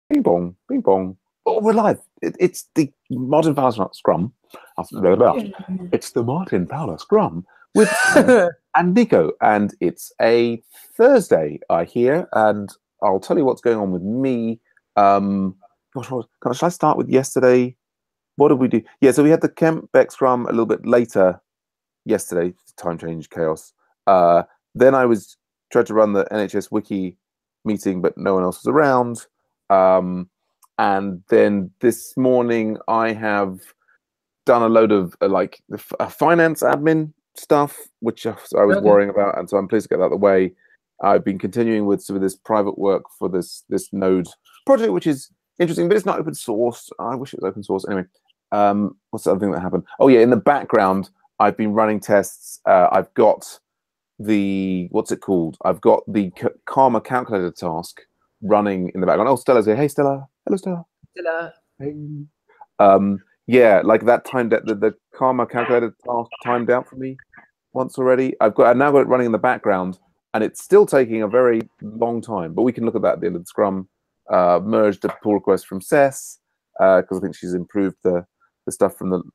Bing bong, bing bong. Oh, we're live. It's the Martin Fowler Scrum. It's the Martin Fowler Scrum with Stella and Nico, and it's a Thursday, I hear. And I'll tell you what's going on with me. Shall I start with yesterday? What did we do? Yeah, so we had the Kemp Beck Scrum a little bit later yesterday. Time change chaos. Then I tried to run the NHS Wiki meeting, but no one else was around. And then this morning I have done a load of finance admin stuff, which I was worrying about, and so I'm pleased to get that out of the way. I've been continuing with some of this private work for this Node project, which is interesting, but it's not open source. I wish it was open source. Anyway, what's the other thing that happened? Oh yeah, in the background, I've been running tests. I've got what's it called? I've got the Karma calculator task running in the background. Oh, Stella's here. Hey, Stella. Hello, Stella. Stella. Hey. Yeah, like that timed out. The Karma calculator task timed out for me once already. I've now got it running in the background, and it's still taking a very long time. But we can look at that at the end of the Scrum. Merged a pull request from Cess because I think she's improved the stuff from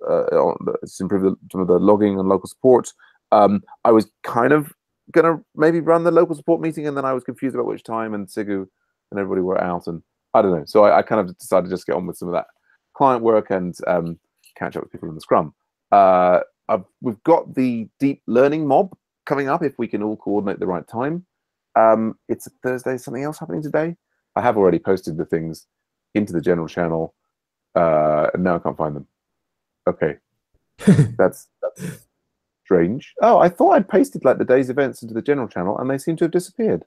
some of the logging and local support. I was kind of gonna maybe run the local support meeting, and then I was confused about which time, and Sigu and everybody were out, and I don't know. So I kind of decided to just get on with some of that client work and catch up with people in the Scrum. We've got the deep learning mob coming up if we can all coordinate the right time. It's a Thursday. Something else happening today? I have already posted the things into the general channel, and now I can't find them. Okay, that's strange. Oh, I thought I'd pasted like the day's events into the general channel, and they seem to have disappeared.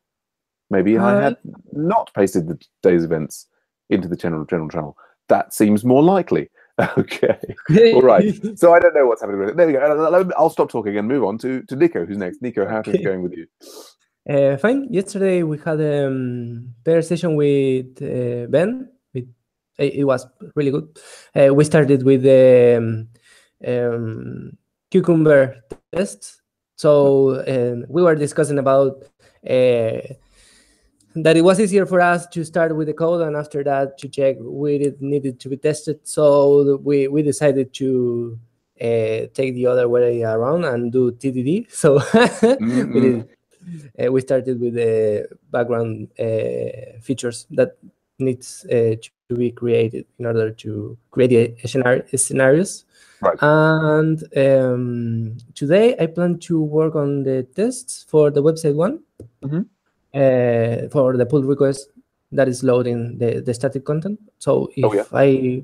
Maybe I had not pasted the day's events into the general channel. That seems more likely. Okay, all right. So I don't know what's happening with it. There we go. I'll stop talking and move on to Nico, who's next. Nico, how are things going with you? Fine. Yesterday we had a pair session with Ben. It was really good. We started with the cucumber test. So we were discussing about that it was easier for us to start with the code, and after that to check where it needed to be tested. So we decided to take the other way around and do TDD. So we started with the background features that needs to be created in order to create scenarios. Right. And today I plan to work on the tests for the website one. For the pull request that is loading the static content. So if I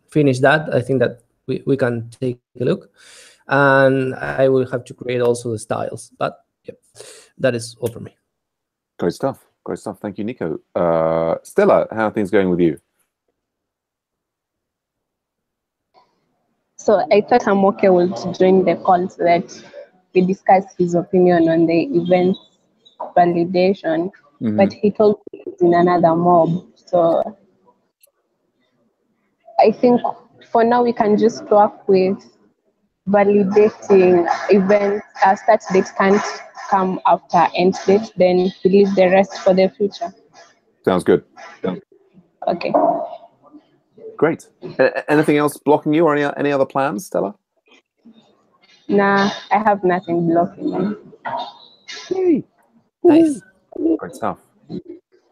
finish that, I think that we can take a look, and I will have to create also the styles. But yeah, that is all for me. Great stuff. Great stuff. Thank you, Nico. Stella, how are things going with you? So I thought Amoke would join the call so that we discuss his opinion on the event validation, but he told me he's in another mob. So I think for now we can just work with validating events. Our start date can't come after end date, then we leave the rest for the future. Sounds good. Okay. Great. Anything else blocking you, or any other plans, Stella? Nah, I have nothing blocking me. Yay. Nice. Great stuff.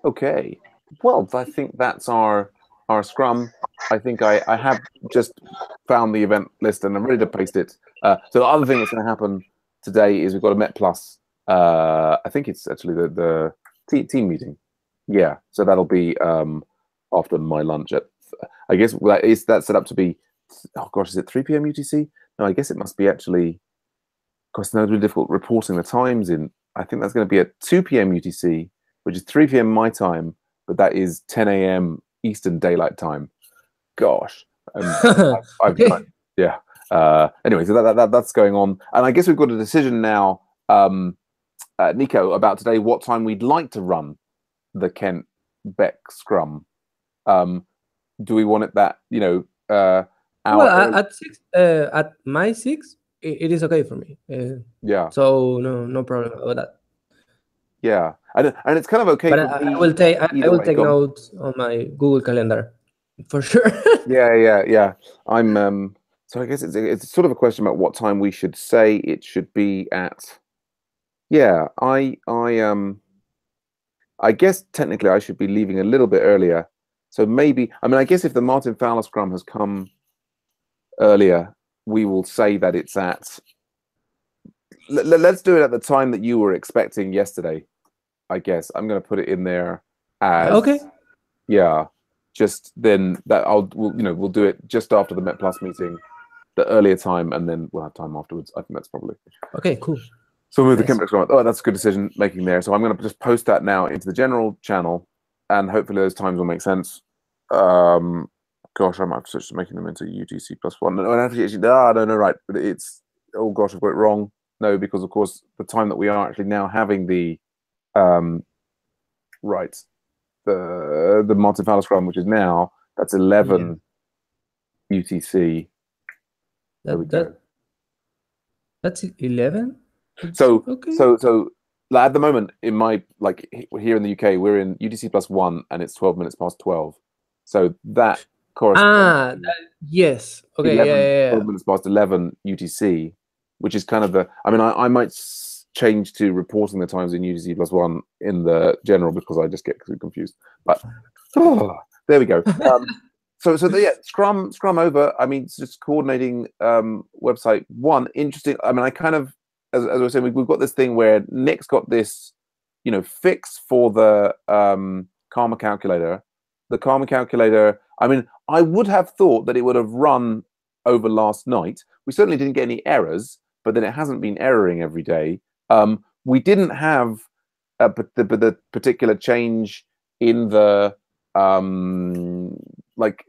Okay. Well, I think that's our Scrum. I think I have just found the event list and I'm ready to paste it. So the other thing that's going to happen today is we've got a Met Plus. I think it's actually the team meeting. Yeah. So that'll be after my lunch at. I guess that's set up to be. Oh gosh, is it 3 p.m. UTC? No, I guess it must be actually. Of course, it's really difficult reporting the times in. I think that's going to be at 2 p.m. UTC, which is 3 p.m. my time, but that is 10 a.m. Eastern Daylight Time. Gosh, yeah. Anyway, so that's going on, and I guess we've got a decision now, Nico, about today what time we'd like to run the Kent Beck Scrum. Do we want it that hour? Well, at 6, at my 6, it is okay for me. Yeah. So no problem about that. Yeah, and it's kind of okay. But for me I will take Go on. notes on my Google Calendar for sure. Yeah. I'm so I guess it's sort of a question about what time we should say it should be at. Yeah, I guess technically I should be leaving a little bit earlier. So maybe, I mean, I guess if the Martin Fowler Scrum has come earlier, we will say that it's at. Let's do it at the time that you were expecting yesterday. I guess I'm going to put it in there as Okay. Yeah, just then that we'll do it just after the Met Plus meeting, the earlier time, and then we'll have time afterwards. I think that's probably okay. Cool. so. Move the Chemix Scrum. Oh, that's a good decision making there. So I'm going to just post that now into the general channel, and hopefully those times will make sense. Gosh, I might have switched to making them into UTC+1. No, no, right. But it's, oh gosh, I've got it wrong. No, because of course the time that we are actually now having the right, the Martin Fowler Scrum, which is now, that's 11 UTC. There we go. That's 11. So okay. so like, at the moment in my, like, here in the UK, we're in UTC+1 and it's 12 minutes past 12. So that corresponds. Yes. Okay. 11, 12 minutes past 11 UTC, which is kind of the. I mean, I might change to reporting the times in UTC+1 in the general because I just get confused. But there we go. So yeah, Scrum over. I mean, it's just coordinating website one. Interesting. I mean, I kind of, as I was saying, we've got this thing where Nick's got this, fix for the Karma calculator. The Karma calculator. I mean, I would have thought that it would have run over last night. We certainly didn't get any errors, but then it hasn't been erroring every day. We didn't have the particular change in the like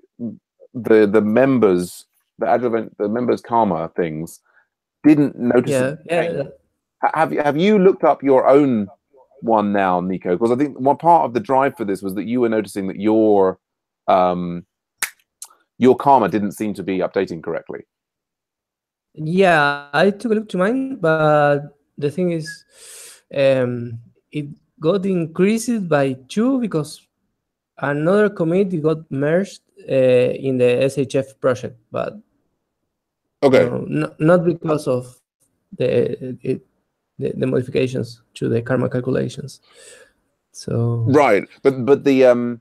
the members, the members Karma things. Didn't notice. Have you looked up your own one now, Nico? Because I think one part of the drive for this was that you were noticing that your Karma didn't seem to be updating correctly. Yeah, I took a look to mine, but the thing is, it got increased by 2 because another commit got merged in the SHF project, but okay, not because of the modifications to the Karma calculations. So right, but the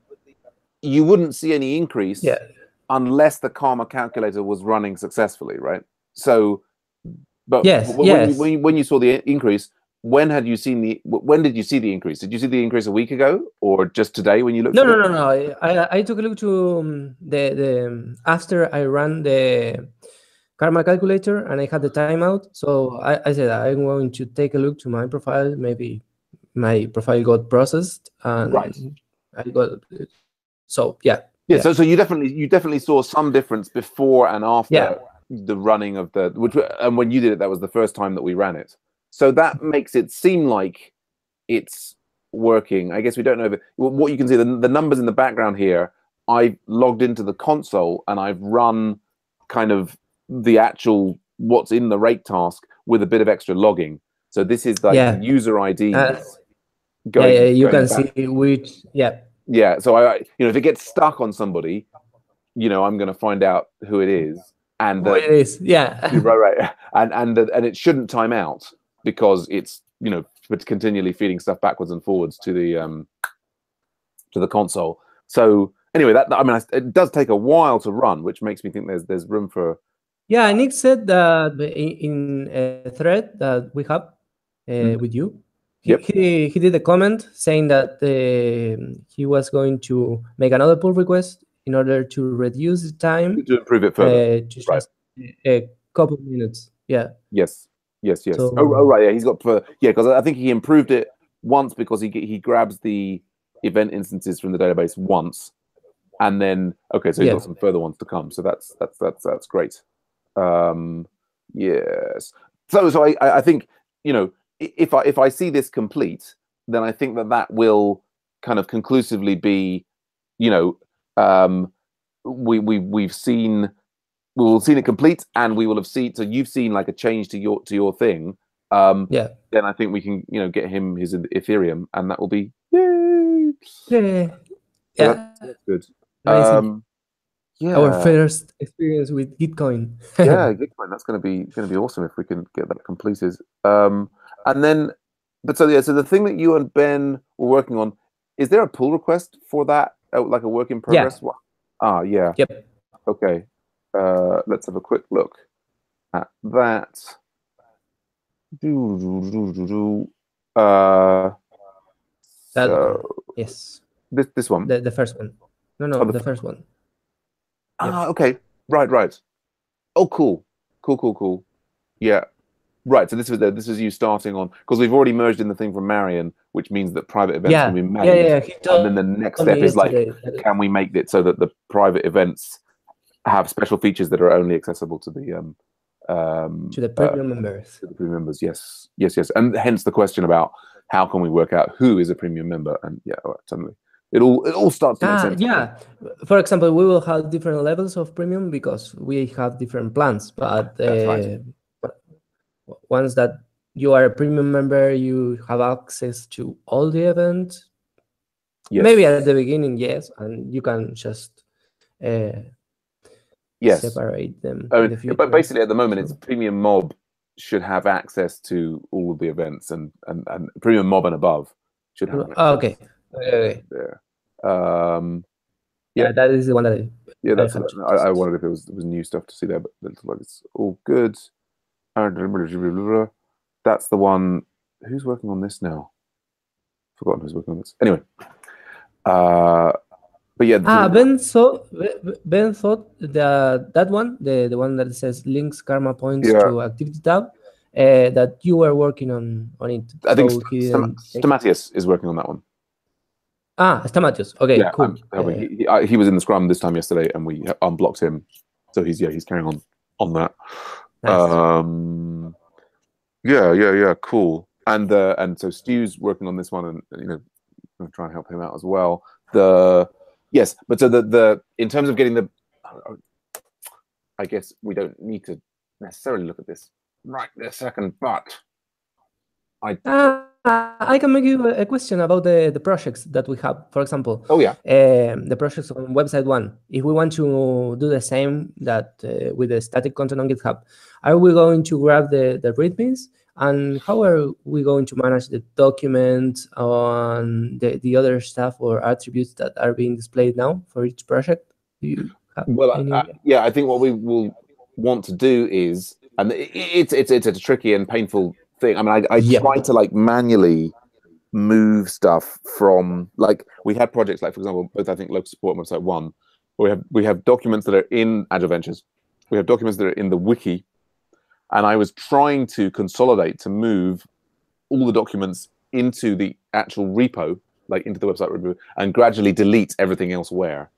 you wouldn't see any increase unless the Karma calculator was running successfully, right? So, but when you saw the increase, when did you see the increase? Did you see the increase a week ago or just today when you looked? No. I took a look to the after I ran the Karma calculator and I had the timeout. So I said I'm going to take a look to my profile. Maybe my profile got processed and I got. So yeah. So you definitely saw some difference before and after the running of the, and when you did it, that was the first time that we ran it. So that makes it seem like it's working. I guess we don't know if what you can see, the numbers in the background here. I've logged into the console and I've run kind of the actual what's in the rate task with a bit of extra logging. So this is like the user ID. You can see which. Yeah, so I if it gets stuck on somebody, I'm going to find out who it is, and it is, right, and it shouldn't time out because it's it's continually feeding stuff backwards and forwards to the console. So anyway, it does take a while to run, which makes me think there's room for. Yeah, Nick said that in a thread that we have with you. He did a comment saying that he was going to make another pull request in order to reduce the time to improve it further. Just a couple of minutes. Yeah. Yes. So, right. Yeah, he's got because I think he improved it once because he grabs the event instances from the database once, and then so he's got some further ones to come. So that's great. Yes. So I think if I see this complete, then I think that will kind of conclusively be, we've seen it complete, and we will have seen. So you've seen like a change to your thing. then I think we can, get him his Ethereum, and that will be yay. Yeah. So that's good. Amazing. Yeah. Our first experience with Gitcoin. Yeah, Gitcoin. That's going to be awesome if we can get that completed. And then, so the thing that you and Ben were working on, is there a pull request for that, like a work in progress? Yeah. Yeah. Yep. Okay. Let's have a quick look at that. Yes. This one. The first one. No, the first one. Okay. Right. Oh, cool. Yeah. Right. So this was you starting on, because we've already merged in the thing from Marion, which means that private events can be made. And then the next step is like, can we make it so that the private events have special features that are only accessible to the premium members. To the premium members, yes. And hence the question about how can we work out who is a premium member? And suddenly it all starts to make sense. Yeah. For example, we will have different levels of premium because we have different plans. But that's right. Once that you are a premium member, you have access to all the events. Yes. Maybe at the beginning, yes, and you can just separate them in the future. But basically, at the moment, it's premium mob should have access to all of the events, and premium mob and above should have access. Okay. There. That is the one that I wondered if it was new stuff to see there, but it looks like it's all good. That's the one. Who's working on this now? Forgotten who's working on this. Anyway, but yeah. Ben thought that one, the one that says links karma points to activity tab, that you were working on it. I think Stamatius is working on that one. Stamatius. Okay, yeah, cool. He was in the Scrum this time yesterday, and we unblocked him, so he's carrying on that. Nice. Yeah, cool. And so Stu's working on this one, and I'm gonna try and help him out as well. Yes, but so the in terms of getting I guess we don't need to necessarily look at this right this second, but I can make you a question about the projects that we have. For example, the projects on website 1. If we want to do the same that with the static content on GitHub, are we going to grab the readmes? And how are we going to manage the documents on the other stuff or attributes that are being displayed now for each project? Do you have I think what we will want to do is, and it's a tricky and painful thing. I mean, I tried to like manually move stuff from, like, we had projects like, for example, both I think local support and website 1, where we have documents that are in Agile Ventures, we have documents that are in the wiki, and I was trying to consolidate to move all the documents into the actual repo, like into the website repo, and gradually delete everything elsewhere.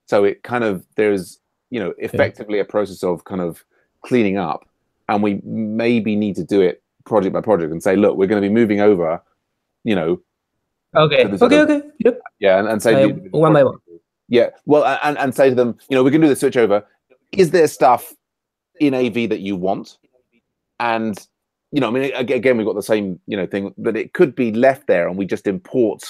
So it kind of, there's effectively a process of kind of cleaning up, and we maybe need to do it project by project and say, look, we're going to be moving over, Okay. Yep. Yeah, and say one by one. Yeah, well, and say to them, we can do the switch over. Is there stuff in AV that you want? And I mean, again, we've got the same thing, but it could be left there, and we just import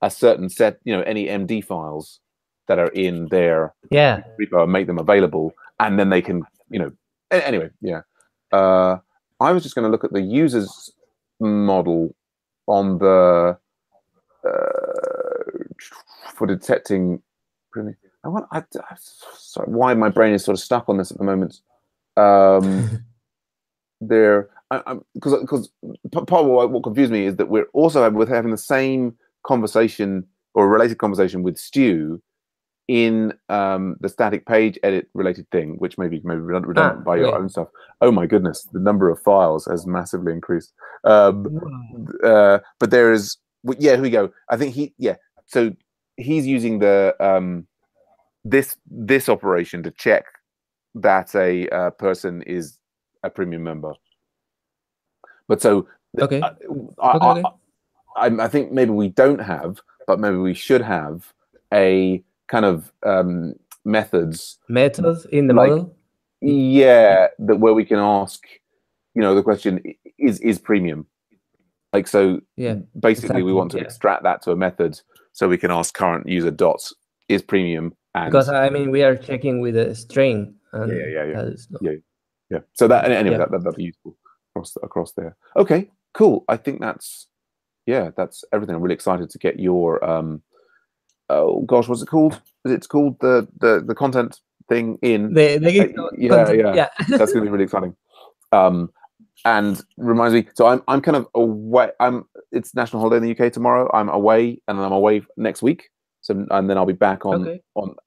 a certain set, any MD files that are in their repo and make them available, and then they can, anyway, yeah. I was just going to look at the users model on the for detecting. Sorry, why my brain is sort of stuck on this at the moment. Because part of what confused me is that we're also having the same conversation or a related conversation with Stu in the static page edit related thing, which may be redundant by your own stuff. Oh my goodness, the number of files has massively increased. But there is, here we go. I think so he's using the this operation to check that a person is a premium member. But so I think maybe we don't have, but maybe we should have a kind of methods in the model. Yeah, that where we can ask, the question: is premium. Like, so Yeah, basically exactly, we want to extract that to a method so we can ask current user dots is premium. And because I mean we are checking with a string. And yeah. So that anyway, that'd be useful across there. Okay, cool. I think that's everything. I'm really excited to get your oh gosh, what's it called? It's called the content thing in yeah. That's gonna be really exciting. And reminds me, so I'm kind of away. It's national holiday in the UK tomorrow. I'm away, and then I'm away next week. So, and then I'll be back on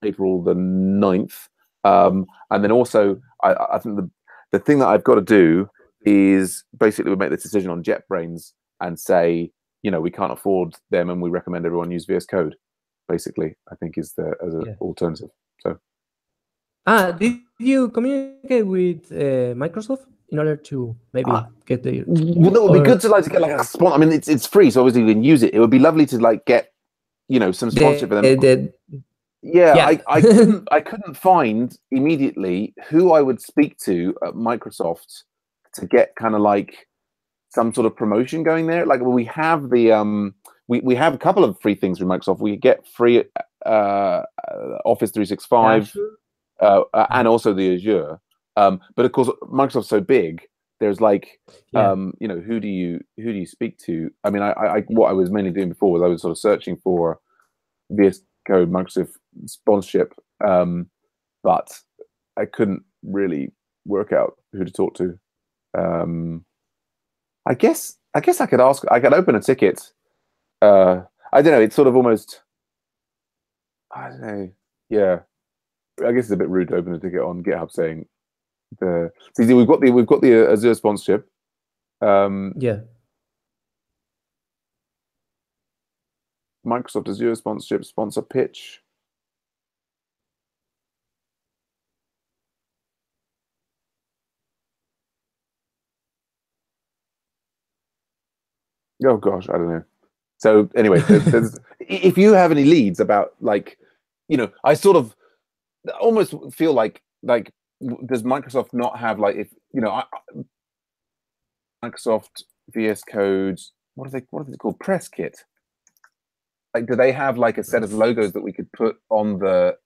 April the 9th. And then also, I think the thing that I've got to do is basically we make the decision on JetBrains and say, we can't afford them, and we recommend everyone use VS Code. Basically, I think is as an alternative. So, did you communicate with Microsoft in order to maybe get the? Well, it would be good to get like a sponsor. I mean, it's free, so obviously we can use it. It would be lovely to get some sponsorship for them. I couldn't find immediately who I would speak to at Microsoft to get kind of like some sort of promotion going there. Like, we have the we have a couple of free things from Microsoft. We get free Office 365 and also the Azure. But of course, Microsoft's so big. There's like, who do you speak to? I mean, I what I was mainly doing before was I was sort of searching for VS Code Microsoft sponsorship, but I couldn't really work out who to talk to. I guess I could ask. I could open a ticket. I don't know. It's sort of almost. I don't know. Yeah, I guess it's a bit rude to open a ticket on GitHub saying See, we've got the Azure sponsorship. Microsoft Azure sponsorship sponsor pitch. Oh gosh, I don't know. So anyway, there's if you have any leads about I sort of almost feel like does Microsoft not have Microsoft VS Code, what are they called, press kit? Do they have a set of logos that we could put on the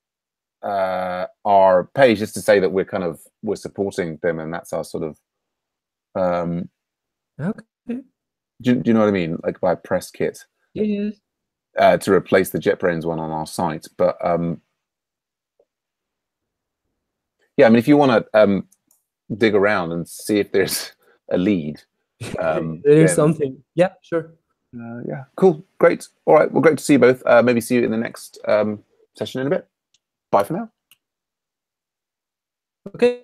our page just to say that we're supporting them, and that's our sort of okay. Do you know what I mean? Like by press kit. Yes. To replace the JetBrains one on our site, but yeah, I mean, if you want to dig around and see if there's a lead, there is something. Yeah, sure. Yeah, cool, great. All right, well, great to see you both. Maybe see you in the next session in a bit. Bye for now. Okay.